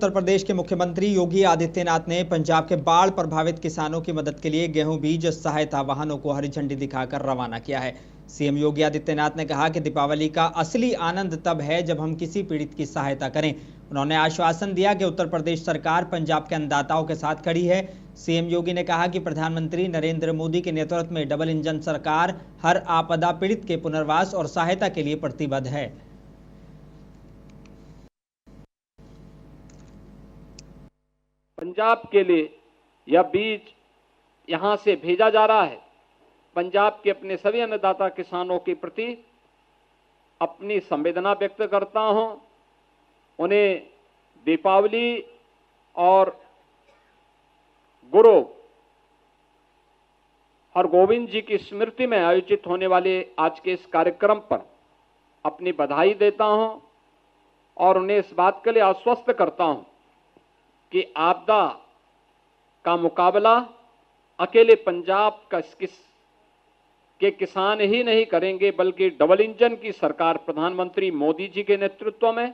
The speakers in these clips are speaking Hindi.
उत्तर प्रदेश के मुख्यमंत्री योगी आदित्यनाथ ने पंजाब के बाढ़ प्रभावित किसानों की मदद के लिए गेहूं बीज सहायता वाहनों को हरी झंडी दिखाकर रवाना किया है। सीएम योगी आदित्यनाथ ने कहा कि दीपावली का असली आनंद तब है जब हम किसी पीड़ित की सहायता करें। उन्होंने आश्वासन दिया कि उत्तर प्रदेश सरकार पंजाब के अन्नदाताओं के साथ खड़ी है। सीएम योगी ने कहा कि प्रधानमंत्री नरेंद्र मोदी के नेतृत्व में डबल इंजन सरकार हर आपदा पीड़ित के पुनर्वास और सहायता के लिए प्रतिबद्ध है। पंजाब के लिए यह बीज यहां से भेजा जा रहा है। पंजाब के अपने सभी अन्नदाता किसानों के प्रति अपनी संवेदना व्यक्त करता हूं। उन्हें दीपावली और गुरु हरगोविंद जी की स्मृति में आयोजित होने वाले आज के इस कार्यक्रम पर अपनी बधाई देता हूं और उन्हें इस बात के लिए आश्वस्त करता हूं कि आपदा का मुकाबला अकेले पंजाब के किसान ही नहीं करेंगे, बल्कि डबल इंजन की सरकार प्रधानमंत्री मोदी जी के नेतृत्व में,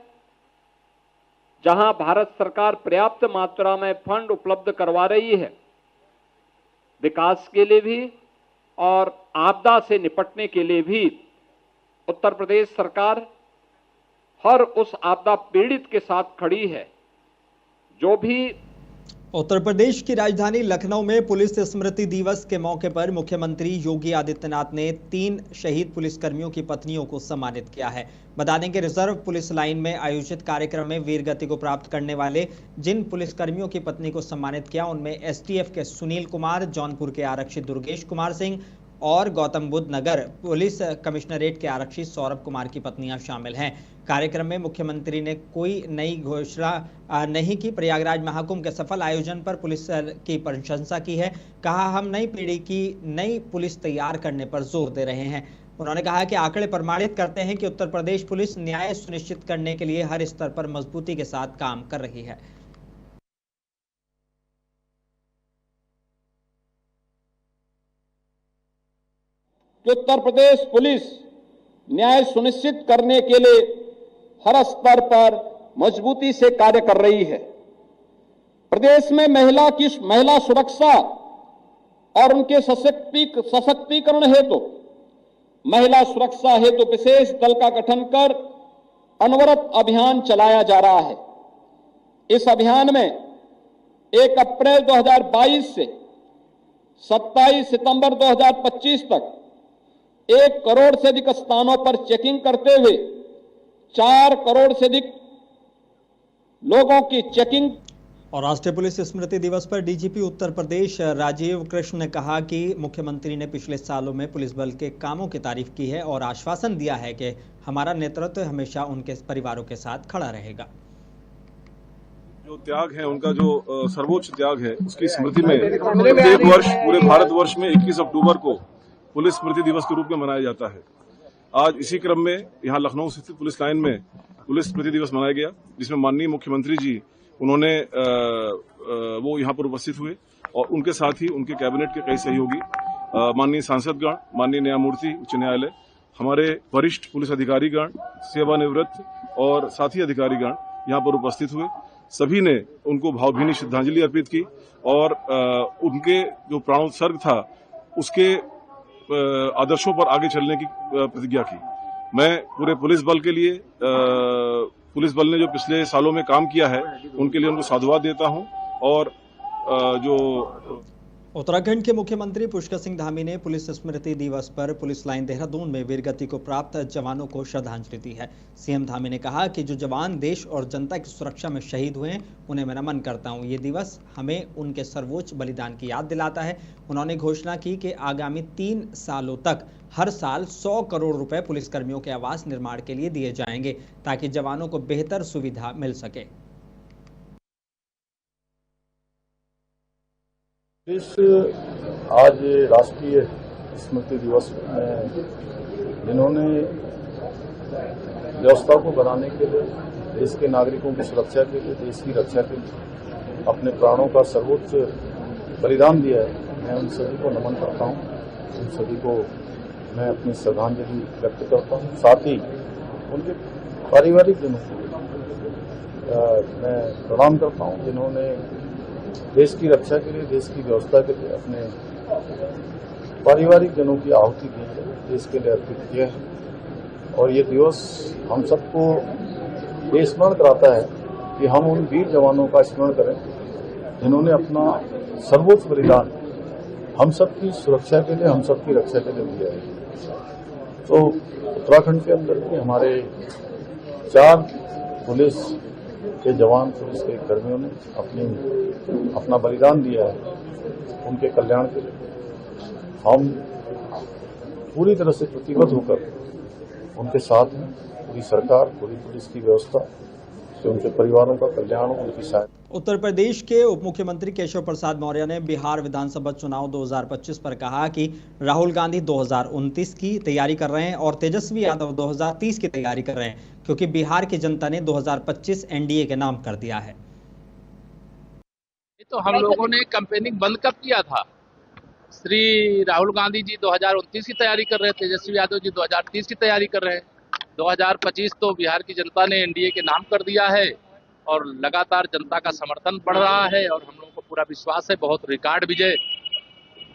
जहां भारत सरकार पर्याप्त मात्रा में फंड उपलब्ध करवा रही है विकास के लिए भी और आपदा से निपटने के लिए भी, उत्तर प्रदेश सरकार हर उस आपदा पीड़ित के साथ खड़ी है। जो भी उत्तर प्रदेश की राजधानी लखनऊ में पुलिस स्मृति दिवस के मौके पर मुख्यमंत्री योगी आदित्यनाथ ने 3 शहीद पुलिसकर्मियों की पत्नियों को सम्मानित किया है। बता दें कि रिजर्व पुलिस लाइन में आयोजित कार्यक्रम में वीर गति को प्राप्त करने वाले जिन पुलिसकर्मियों की पत्नी को सम्मानित किया उनमें एसटीएफ के सुनील कुमार, जौनपुर के आरक्षी दुर्गेश कुमार सिंह और गौतम बुद्ध नगर पुलिस कमिश्नरेट के आरक्षी सौरभ कुमार की पत्नियां शामिल हैं। कार्यक्रम में मुख्यमंत्री ने कोई नई घोषणा नहीं की। प्रयागराज महाकुंभ के सफल आयोजन पर पुलिस की प्रशंसा की है। कहा, हम नई पीढ़ी की नई पुलिस तैयार करने पर जोर दे रहे हैं। उन्होंने कहा कि आंकड़े प्रमाणित करते हैं कि उत्तर प्रदेश पुलिस न्याय सुनिश्चित करने के लिए हर स्तर पर मजबूती के साथ काम कर रही है। उत्तर प्रदेश पुलिस न्याय सुनिश्चित करने के लिए हर स्तर पर मजबूती से कार्य कर रही है। प्रदेश में महिला सुरक्षा और उनके सशक्तिकरण हेतु महिला सुरक्षा हेतु विशेष दल का गठन कर अनवरत अभियान चलाया जा रहा है। इस अभियान में 1 अप्रैल 2022 से 27 सितंबर 2025 तक 1 करोड़ से अधिक स्थानों पर चेकिंग करते हुए 4 करोड़ से अधिक लोगों की चेकिंग। और राष्ट्रीय पुलिस स्मृति दिवस पर डीजीपी उत्तर प्रदेश राजीव कृष्ण ने कहा कि मुख्यमंत्री ने पिछले सालों में पुलिस बल के कामों की तारीफ की है और आश्वासन दिया है कि हमारा नेतृत्व हमेशा उनके परिवारों के साथ खड़ा रहेगा। जो त्याग है, उनका जो सर्वोच्च त्याग है, उसकी स्मृति में प्रत्येक वर्ष पूरे भारतवर्ष में 21 अक्टूबर को पुलिस स्मृति दिवस के रूप में मनाया जाता है। आज इसी क्रम में यहाँ लखनऊ स्थित पुलिस लाइन में पुलिस स्मृति दिवस मनाया गया, जिसमें माननीय मुख्यमंत्री जी उन्होंने वो यहाँ पर उपस्थित हुए और उनके साथ ही उनके कैबिनेट के कई सहयोगी, माननीय सांसदगण, माननीय न्यायमूर्ति उच्च न्यायालय, हमारे वरिष्ठ पुलिस अधिकारीगण, सेवानिवृत्त और साथी अधिकारीगण यहाँ पर उपस्थित हुए। सभी ने उनको भावभीनी श्रद्धांजलि अर्पित की और उनके जो प्राणोत्सर्ग था उसके आदर्शों पर आगे चलने की प्रतिज्ञा की। मैं पूरे पुलिस बल के लिए, पुलिस बल ने जो पिछले सालों में काम किया है उनके लिए उनको साधुवाद देता हूं। और जो उत्तराखंड के मुख्यमंत्री पुष्कर सिंह धामी ने पुलिस स्मृति दिवस पर पुलिस लाइन देहरादून में वीरगति को प्राप्त जवानों को श्रद्धांजलि दी है। सीएम धामी ने कहा कि जो जवान देश और जनता की सुरक्षा में शहीद हुए हैं उन्हें मैं नमन करता हूं। ये दिवस हमें उनके सर्वोच्च बलिदान की याद दिलाता है। उन्होंने घोषणा की कि आगामी 3 सालों तक हर साल 100 करोड़ रुपए पुलिसकर्मियों के आवास निर्माण के लिए दिए जाएंगे ताकि जवानों को बेहतर सुविधा मिल सके। आज राष्ट्रीय स्मृति दिवस में जिन्होंने व्यवस्था को बनाने के लिए, देश के नागरिकों की सुरक्षा के लिए, देश की रक्षा के लिए अपने प्राणों का सर्वोच्च बलिदान दिया है, मैं उन सभी को नमन करता हूं। उन सभी को मैं अपनी श्रद्धांजलि व्यक्त करता हूं। साथ ही उनके पारिवारिक जनों को मैं प्रणाम करता हूं जिन्होंने देश की रक्षा के लिए, देश की व्यवस्था के लिए अपने पारिवारिक जनों की आहुति दी है, देश के लिए अर्पित किया है। और ये दिवस हम सबको ये स्मरण कराता है कि हम उन वीर जवानों का स्मरण करें जिन्होंने अपना सर्वोच्च बलिदान हम सबकी सुरक्षा के लिए, हम सबकी रक्षा के लिए दिया है। तो उत्तराखंड के अंदर भी हमारे 4 पुलिस के जवान, पुलिस के कर्मियों ने अपना बलिदान दिया है उनके कल्याण के लिए। हम पूरी तरह से प्रतिबद्ध होकर उनके साथ हैं, पूरी सरकार, पूरी पुलिस की व्यवस्था, कि उनके परिवारों का कल्याण, उनकी सहायता। उत्तर प्रदेश के उप मुख्यमंत्री केशव प्रसाद मौर्य ने बिहार विधानसभा चुनाव 2025 पर कहा कि राहुल गांधी 2029 की तैयारी कर रहे हैं और तेजस्वी यादव 2030 की तैयारी कर रहे हैं, क्योंकि बिहार की जनता ने 2025 एनडीए के नाम कर दिया है। तो हम लोगों ने कैंपेनिंग बंद कब किया था? श्री राहुल गांधी जी 2029 की तैयारी कर रहे हैं, तेजस्वी यादव जी 2030 की तैयारी कर रहे हैं। 2025 तो बिहार की जनता ने एनडीए के नाम कर दिया है और लगातार जनता का समर्थन बढ़ रहा है और हम लोगों को पूरा विश्वास है बहुत रिकॉर्ड विजय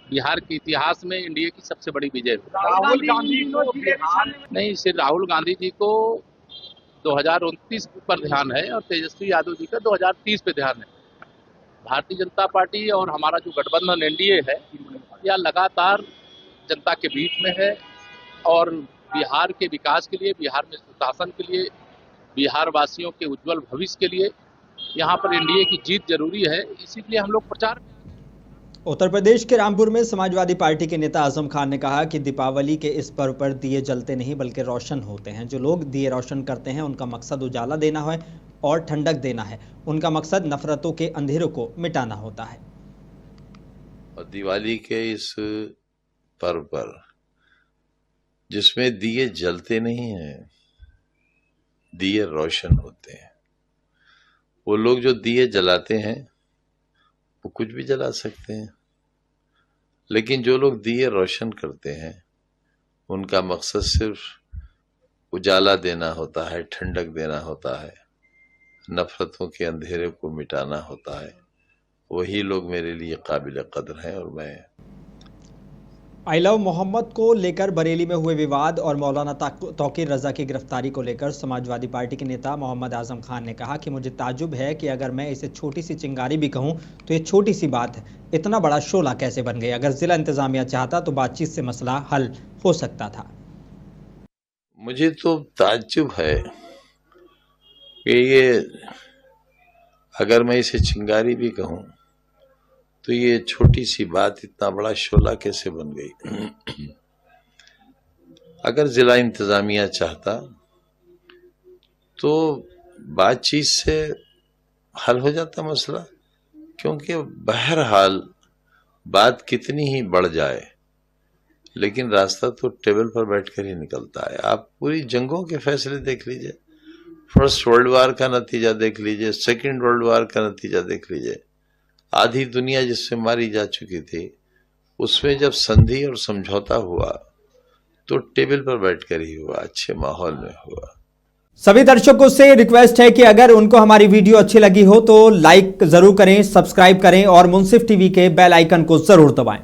बिहार के इतिहास में एनडीए की सबसे बड़ी विजय। राहुल गांधी को बिहार नहीं, सिर्फ राहुल गांधी जी को 2029 पर ध्यान है और तेजस्वी यादव जी का 2030 पे ध्यान है। भारतीय जनता पार्टी और हमारा जो गठबंधन एनडीए है यह लगातार जनता के बीच में है और बिहार के विकास के लिए, बिहार में सुशासन के लिए, बिहार वासियों के उज्जवल भविष्य के लिए यहाँ पर एनडीए की जीत जरूरी है, इसीलिए हम लोग प्रचार में। उत्तर प्रदेश के रामपुर में समाजवादी पार्टी के नेता आजम खान ने कहा कि दीपावली के इस पर्व पर दिए जलते नहीं बल्कि रोशन होते हैं। जो लोग दिए रोशन करते हैं उनका मकसद उजाला देना है और ठंडक देना है, उनका मकसद नफरतों के अंधेरों को मिटाना होता है। और दिवाली के इस पर्व पर जिसमें दिए जलते नहीं हैं, दिए रोशन होते हैं। वो लोग जो दिए जलाते हैं वो कुछ भी जला सकते हैं, लेकिन जो लोग दिए रोशन करते हैं उनका मकसद सिर्फ उजाला देना होता है, ठंडक देना होता है, नफरतों के अंधेरे को मिटाना होता है। वही लोग मेरे लिए काबिल कदर हैं। और मैं आई लव मोहम्मद को लेकर बरेली में हुए विवाद और मौलाना तौकीर रजा की गिरफ्तारी को लेकर समाजवादी पार्टी के नेता मोहम्मद आजम खान ने कहा कि मुझे ताज्जुब है कि अगर मैं इसे छोटी सी चिंगारी भी कहूं तो ये छोटी सी बात है, इतना बड़ा शोला कैसे बन गई। अगर जिला इंतजामिया चाहता तो बातचीत से मसला हल हो सकता था। मुझे तो ताज्जुब है कि ये अगर मैं इसे चिंगारी भी कहूं तो ये छोटी सी बात इतना बड़ा शोला कैसे बन गई। अगर जिला इंतजामिया चाहता तो बातचीत से हल हो जाता मसला, क्योंकि बहरहाल बात कितनी ही बढ़ जाए लेकिन रास्ता तो टेबल पर बैठकर ही निकलता है। आप पूरी जंगों के फैसले देख लीजिए, फर्स्ट वर्ल्ड वार का नतीजा देख लीजिए, सेकेंड वर्ल्ड वार का नतीजा देख लीजिए। आधी दुनिया जिससे मारी जा चुकी थी उसमें जब संधि और समझौता हुआ तो टेबल पर बैठकर ही हुआ, अच्छे माहौल में हुआ। सभी दर्शकों से रिक्वेस्ट है कि अगर उनको हमारी वीडियो अच्छी लगी हो तो लाइक जरूर करें, सब्सक्राइब करें और मुंसिफ टीवी के बेल आइकन को जरूर दबाएं।